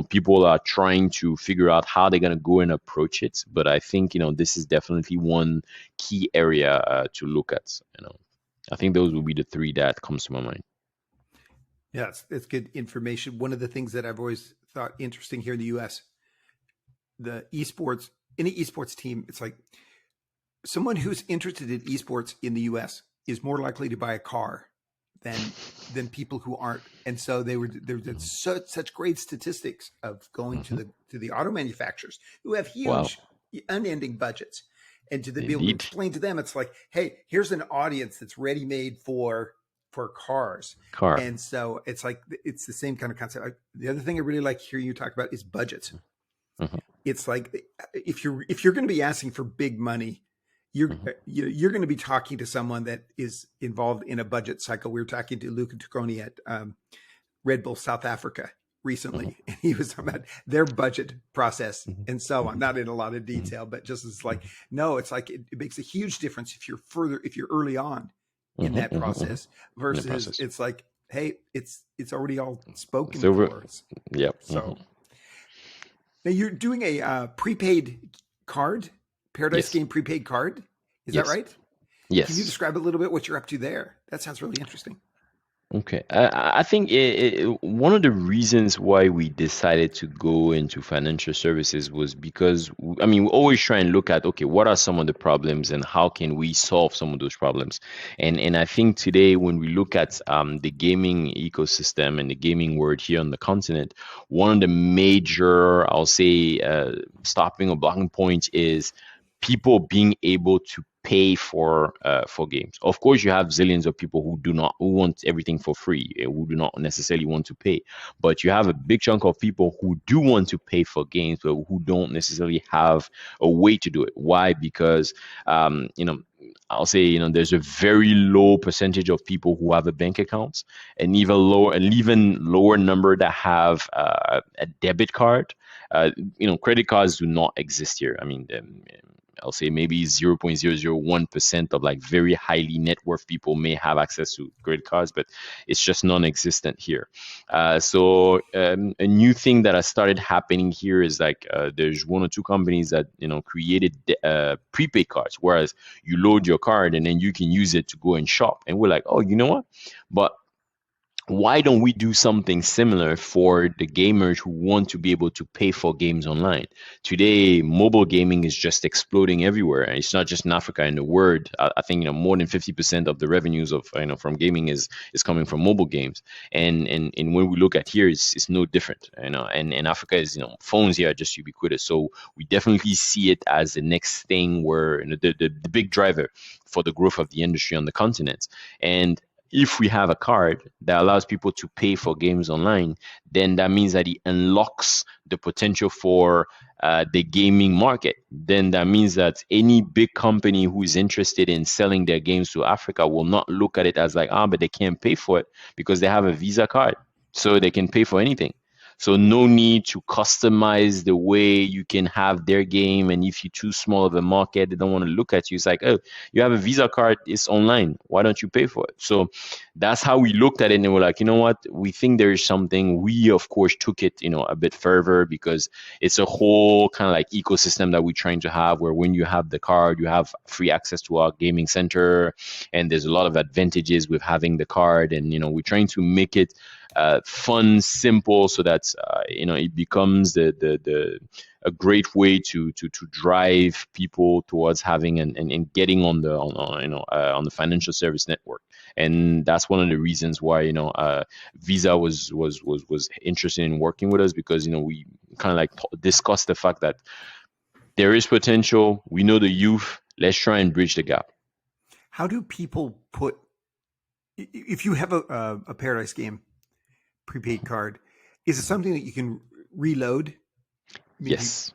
S2: People are trying to figure out how they're going to go and approach it. But I think, this is definitely one key area to look at. I think those will be the 3 that comes to my mind.
S1: Yeah, it's good information. One of the things that I've always thought interesting here in the U.S., any esports team, it's like someone who's interested in esports in the U.S. is more likely to buy a car than people who aren't. And so there's such great statistics of going to the auto manufacturers who have huge, unending budgets, and to be able to explain to them, it's like, hey, here's an audience that's ready made for for cars.
S2: Car.
S1: And so it's like, it's the same kind of concept. The other thing I really like hearing you talk about is budgets.
S2: Mhm.
S1: It's like, if you're going to be asking for big money, you're going to be talking to someone that is involved in a budget cycle. We were talking to Luca Tucconi at Red Bull South Africa recently, and he was talking about their budget process and so on. Not in a lot of detail, but just as like, no, it's like it makes a huge difference if you're early on in that process versus it's like, hey, it's already all spoken for.
S2: Yep.
S1: So now you're doing a prepaid card, Paradise Game prepaid card. Is that right?
S2: Yes.
S1: Can you describe a little bit what you're up to there? That sounds really interesting.
S2: Okay. I think one of the reasons why we decided to go into financial services was because, I mean, we always try and look at, okay, what are some of the problems and how can we solve some of those problems? And I think today when we look at the gaming ecosystem and the gaming world here on the continent, one of the major, I'll say, stopping or blocking points is people being able to pay for games. Of course, you have zillions of people who want everything for free, who do not necessarily want to pay. But you have a big chunk of people who do want to pay for games, but who don't necessarily have a way to do it. Why? Because I'll say, there's a very low percentage of people who have a bank account, and even lower number that have a debit card. Credit cards do not exist here. I mean, I'll say maybe 0.001% of like very highly net worth people may have access to credit cards, but it's just non-existent here. So a new thing that has started happening here is like there's one or two companies that created prepaid cards, whereas you load your card and then you can use it to go and shop. And we're like, oh, you know what? But why don't we do something similar for the gamers who want to be able to pay for games online? Today, mobile gaming is just exploding everywhere. And it's not just in Africa, in the world. I think more than 50% of the revenues of from gaming is coming from mobile games. And when we look at here, it's no different. And Africa is phones here are just ubiquitous. So we definitely see it as the next thing where the big driver for the growth of the industry on the continent. And if we have a card that allows people to pay for games online, then that means that it unlocks the potential for the gaming market. Then that means that any big company who is interested in selling their games to Africa will not look at it as like, but they can't pay for it because they have a Visa card, so they can pay for anything. So no need to customize the way you can have their game. And if you're too small of a market, they don't want to look at you. It's like, oh, you have a Visa card, it's online. Why don't you pay for it? So that's how we looked at it. And we're like, you know what? We think there is something. We, of course, took it, a bit further because it's a whole kind of like ecosystem that we're trying to have where when you have the card, you have free access to our gaming center. And there's a lot of advantages with having the card. And, we're trying to make it fun, simple, so that it becomes a great way to drive people towards having and getting on the financial service network. And that's one of the reasons why Visa was interested in working with us, because we kind of like discussed the fact that there is potential. We know the youth. Let's try and bridge the gap.
S1: How do people if you have a Paradise Game prepaid card, is it something that you can reload?
S2: Yes.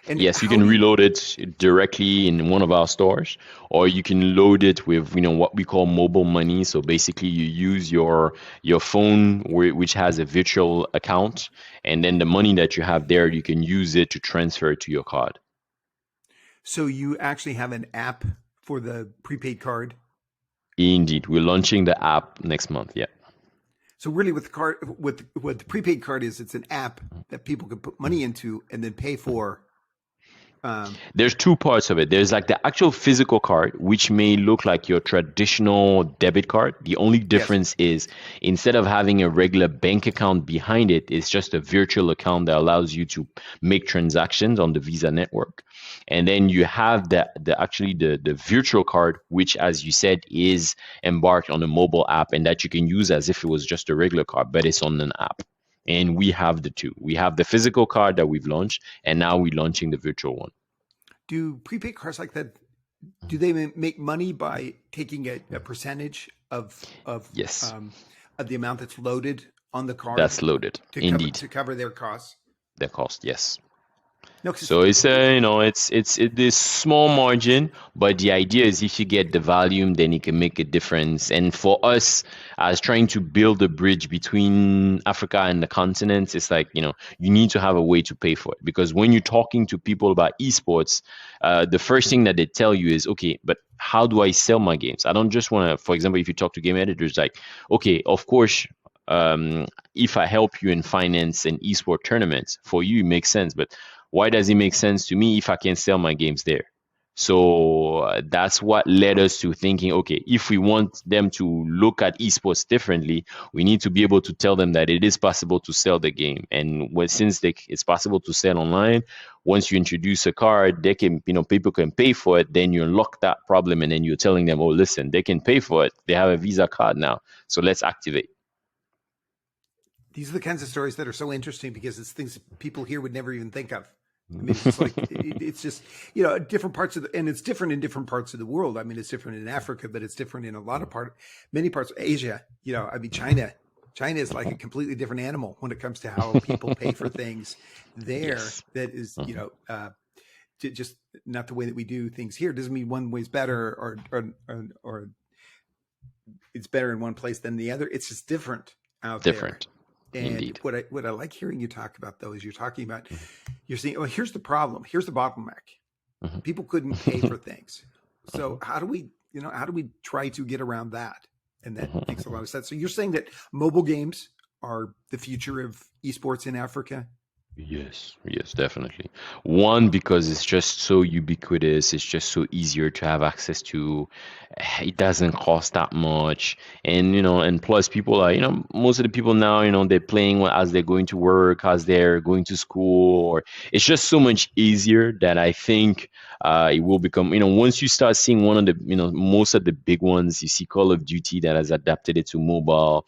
S2: And yes, you can reload it directly in one of our stores, or you can load it with what we call mobile money. So basically you use your phone, which has a virtual account, and then the money that you have there, you can use it to transfer to your card.
S1: So you actually have an app for the prepaid card?
S2: Indeed. We're launching the app next month. Yeah.
S1: So really what the prepaid card is, it's an app that people can put money into and then pay for.
S2: There's two parts of it. There's like the actual physical card, which may look like your traditional debit card. The only difference is instead of having a regular bank account behind it, it's just a virtual account that allows you to make transactions on the Visa network. And then you have the virtual card, which, as you said, is embarked on a mobile app, and that you can use as if it was just a regular card, but it's on an app. And we have the two. We have the physical card that we've launched, and now we're launching the virtual one.
S1: Do prepaid cards like that do they make money by taking a percentage of
S2: Yes,
S1: the amount that's loaded on the card
S2: that's loaded. Indeed,
S1: to cover their costs?
S2: the cost. Yes.
S1: No, 'cause
S2: So it's it's this small margin, but the idea is if you get the volume, then it can make a difference. And for us, as trying to build a bridge between Africa and the continent, it's like you need to have a way to pay for it, because when you're talking to people about esports, the first thing that they tell you is, okay, but how do I sell my games? I don't just want to, for example, if you talk to game editors, like, okay, of course, if I help you in finance and esport tournaments, for you it makes sense, but why does it make sense to me if I can sell my games there? So that's what led us to thinking, okay, if we want them to look at esports differently, we need to be able to tell them that it is possible to sell the game. And since it's possible to sell online, once you introduce a card, they can, people can pay for it. Then you unlock that problem, and then you're telling them, oh, listen, they can pay for it. They have a Visa card now, so let's activate.
S1: These are the kinds of stories that are so interesting because it's things people here would never even think of. I mean, it's just like it's just different parts of and it's different in different parts of the world. I mean, it's different in Africa, but it's different in many parts of Asia. I mean, China is like a completely different animal when it comes to how people pay for things there. Yes. That is, just not the way that we do things here. It doesn't mean one way's better or it's better in one place than the other. It's just different out there. And indeed. What I like hearing you talk about, though, is you're talking about, you're saying, well, here's the problem. Here's the bottleneck. People couldn't pay for things. So how do we try to get around that? And that makes a lot of sense. So you're saying that mobile games are the future of esports in Africa?
S2: Yes, definitely. One, because it's just so ubiquitous, it's just so easier to have access to. It doesn't cost that much, and and plus people are, most of the people now, they're playing as they're going to work, as they're going to school, or it's just so much easier that I think it will become, once you start seeing one of the, most of the big ones, you see Call of Duty that has adapted it to mobile,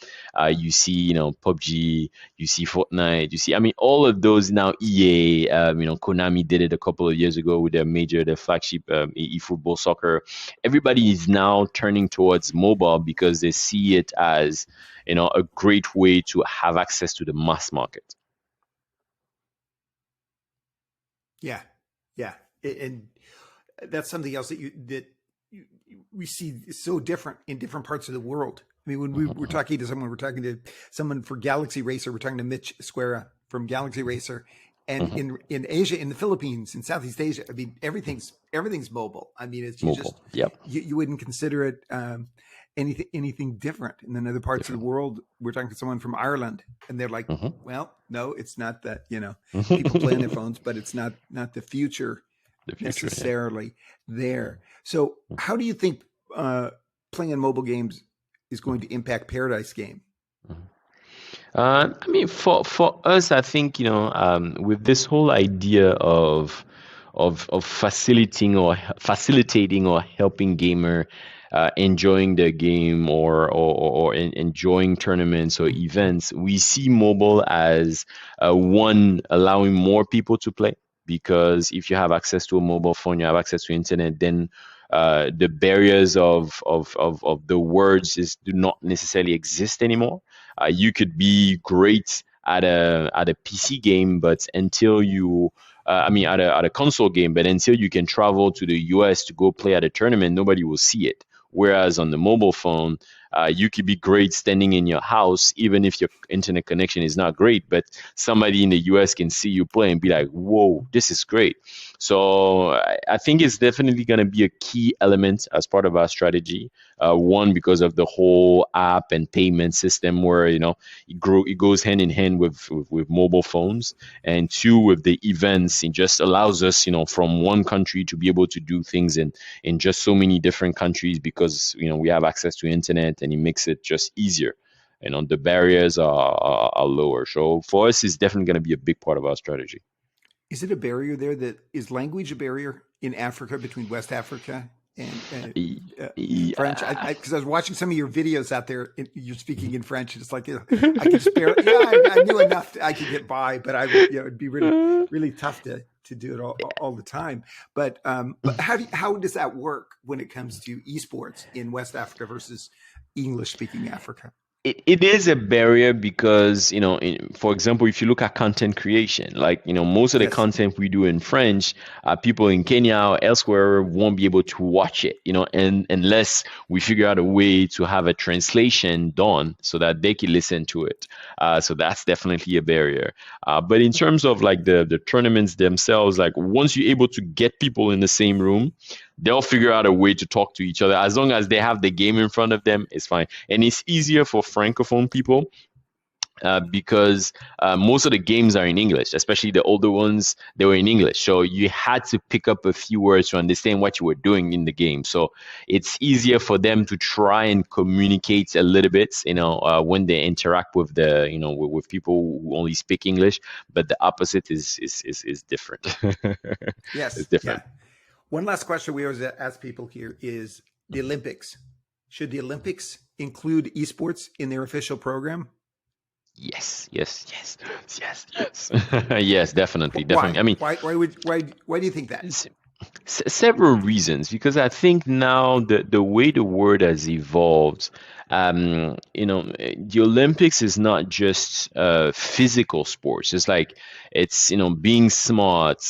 S2: you see, PUBG, you see Fortnite, you see, I mean, all of those now, EA, Konami did it a couple of years ago with their flagship eFootball Soccer. Everybody is now turning towards mobile because they see it as, a great way to have access to the mass market.
S1: Yeah. And that's something else that we see so different in different parts of the world. I mean, when we're talking to someone for Galaxy Racer, we're talking to Mitch Squera from Galaxy Racer, and in Asia, in the Philippines, in Southeast Asia, I mean, everything's mobile. I mean, it's
S2: mobile.
S1: You wouldn't consider it anything different. And then other parts of the world, we're talking to someone from Ireland, and they're like, well, no, it's not that, people play on their phones, but it's not the future necessarily there. So how do you think playing on mobile games is going to impact Paradise Game?
S2: I mean, for us, I think, with this whole idea of facilitating or helping gamer enjoying the game or enjoying tournaments or events, we see mobile as one, allowing more people to play, because if you have access to a mobile phone, you have access to internet, then the barriers of the words do not necessarily exist anymore. You could be great at a PC game, but until you at a console game, but until you can travel to the US to go play at a tournament, nobody will see it. Whereas on the mobile phone, you could be great standing in your house, even if your internet connection is not great, but somebody in the US can see you play and be like, whoa, this is great. So I think it's definitely going to be a key element as part of our strategy. One, because of the whole app and payment system where, it goes hand in hand with mobile phones. And two, with the events, it just allows us, from one country to be able to do things in just so many different countries, because, we have access to internet, and it makes it just easier. The barriers are lower. So for us, it's definitely going to be a big part of our strategy.
S1: Is it a barrier there? Is language a barrier in Africa, between West Africa and French? Because I was watching some of your videos out there, you're speaking in French, and it's like, I could just barely, I knew enough I could get by, but it'd be really, really tough to to do it all the time. But how does that work when it comes to esports in West Africa versus English speaking Africa?
S2: It is a barrier because, for example, if you look at content creation, like, most of the
S1: Yes.
S2: content we do in French, people in Kenya or elsewhere won't be able to watch it, and unless we figure out a way to have a translation done so that they can listen to it. So that's definitely a barrier. But in terms of like the tournaments themselves, like once you're able to get people in the same room, they'll figure out a way to talk to each other. As long as they have the game in front of them, it's fine. And it's easier for Francophone people because most of the games are in English, especially the older ones, they were in English. So you had to pick up a few words to understand what you were doing in the game. So it's easier for them to try and communicate a little bit, when they interact with with people who only speak English. But the opposite is different.
S1: Yes.
S2: It's different.
S1: Yeah. One last question we always ask people here is the Olympics. Should the Olympics include esports in their official program?
S2: Yes. Yes, definitely.
S1: Why?
S2: I mean,
S1: Why do you think that?
S2: several reasons, because I think now the way the world has evolved, the Olympics is not just physical sports. It's being smart,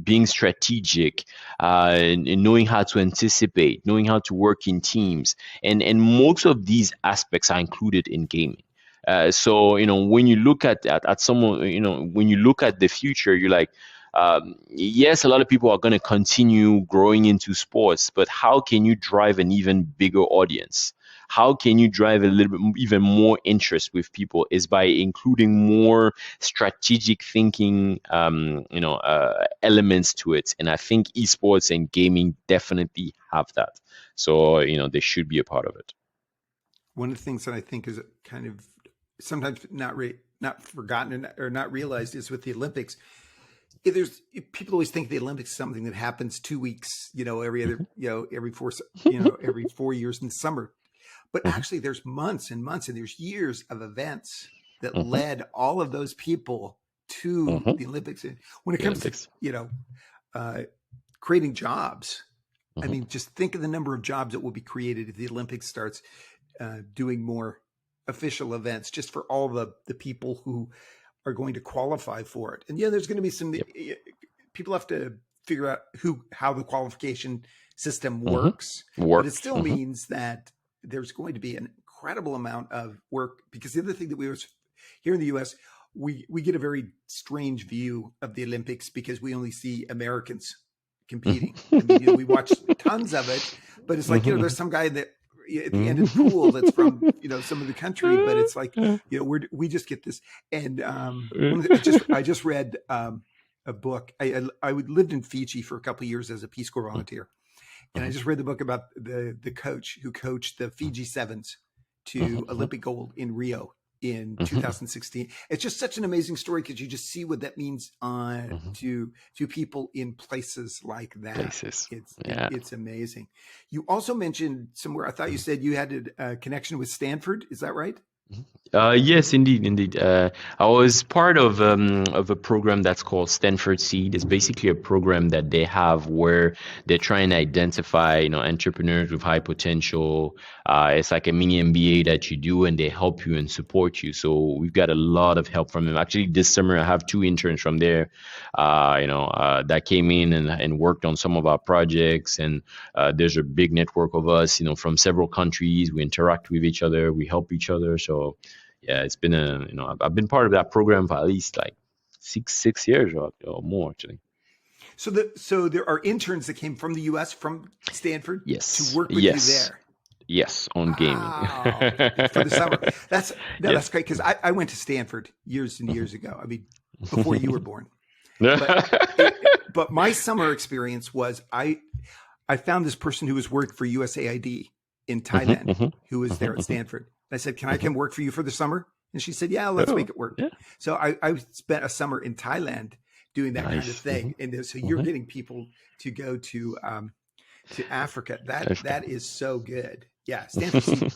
S2: being strategic, and knowing how to anticipate, knowing how to work in teams, and most of these aspects are included in gaming. So when you look at someone, when you look at the future, you're like, yes, a lot of people are going to continue growing into sports, but how can you drive an even bigger audience? How can you drive a little bit even more interest with people is by including more strategic thinking, elements to it. And I think esports and gaming definitely have that. So, they should be a part of it.
S1: One of the things that I think is kind of sometimes not forgotten or not realized is with the Olympics. People always think the Olympics is something that happens 2 weeks, every 4 years in the summer. But actually there's months and months and there's years of events that led all of those people to the Olympics. And when it comes to, creating jobs, I mean, just think of the number of jobs that will be created if the Olympics starts doing more official events just for all the people who are going to qualify for it. And there's going to be some people have to figure out how the qualification system works. But it still means that there's going to be an incredible amount of work, because the other thing that we was here in the US, we get a very strange view of the Olympics because we only see Americans competing. I mean, we watch tons of it, but it's like, there's some guy that at the end of the pool that's from some of the country, but it's like we just get this. And I just read a book. I lived in Fiji for a couple of years as a Peace Corps volunteer, and I just read the book about the coach who coached the Fiji Sevens to Olympic gold in Rio in 2016. It's just such an amazing story because you just see what that means to people in places like that. It's amazing. You also mentioned somewhere, I thought you said you had a connection with Stanford. Is that right?
S2: Yes, indeed. I was part of a program that's called Stanford Seed. It's basically a program that they have where they try and identify, entrepreneurs with high potential. It's like a mini MBA that you do, and they help you and support you. So we've got a lot of help from them. Actually, this summer I have 2 interns from there, that came in and worked on some of our projects. And there's a big network of us, from several countries. We interact with each other, we help each other. So yeah, it's been I've been part of that program for at least like six years or more, actually.
S1: So there are interns that came from the US, from Stanford, to work with you there.
S2: Yes, on gaming
S1: for the summer. That's great, because I went to Stanford years and years ago. I mean, before you were born. But my summer experience was I found this person who was working for USAID in Thailand, who was there at Stanford. I said, "Can I come work for you for the summer?" And she said, "Yeah, let's make it work." Yeah. So I spent a summer in Thailand doing that kind of thing. And so you're getting people to go to Africa. That is so good. Yeah, Stanford.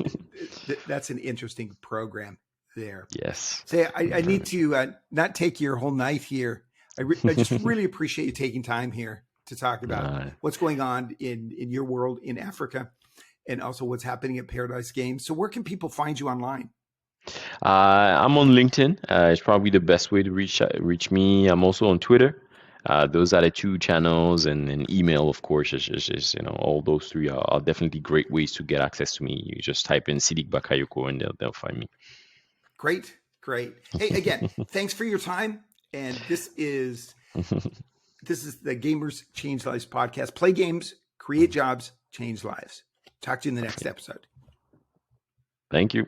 S1: That's an interesting program there.
S2: Yes.
S1: Say, I need to not take your whole night here. I just really appreciate you taking time here to talk about
S2: Uh,
S1: what's going on in your world in Africa and also what's happening at Paradise Games. So where can people find you online?
S2: I'm on LinkedIn. It's probably the best way to reach me. I'm also on Twitter. Those are the two channels, and email, of course, is all those three are definitely great ways to get access to me. You just type in Sidick Bakayoko and they'll find me.
S1: Great. Hey, again, thanks for your time. And this is the Gamers Change Lives podcast. Play games, create jobs, change lives. Talk to you in the next episode.
S2: Thank you.